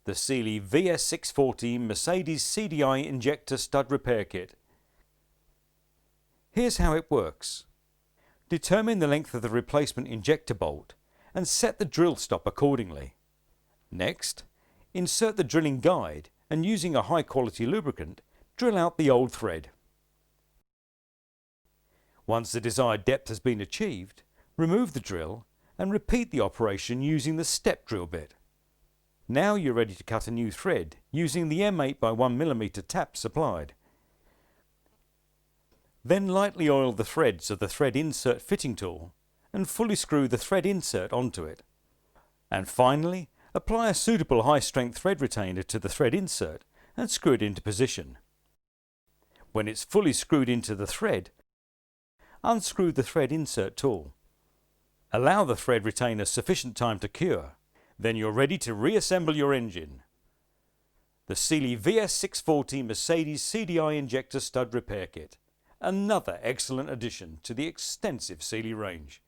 the Sealey VS640 Mercedes CDI Injector Stud Repair Kit. Here's how it works. Determine the length of the replacement injector bolt and set the drill stop accordingly. Next, insert the drilling guide and using a high quality lubricant, drill out the old thread. Once the desired depth has been achieved, remove the drill and repeat the operation using the step drill bit. Now you're ready to cut a new thread using the M8 by 1mm tap supplied. Then lightly oil the threads of the thread insert fitting tool and fully screw the thread insert onto it. And finally, apply a suitable high strength thread retainer to the thread insert and screw it into position. When it's fully screwed into the thread, unscrew the thread insert tool. Allow the thread retainer sufficient time to cure. Then you're ready to reassemble your engine. The Sealey VS640 Mercedes CDI Injector Stud Repair Kit. Another excellent addition to the extensive Sealey range.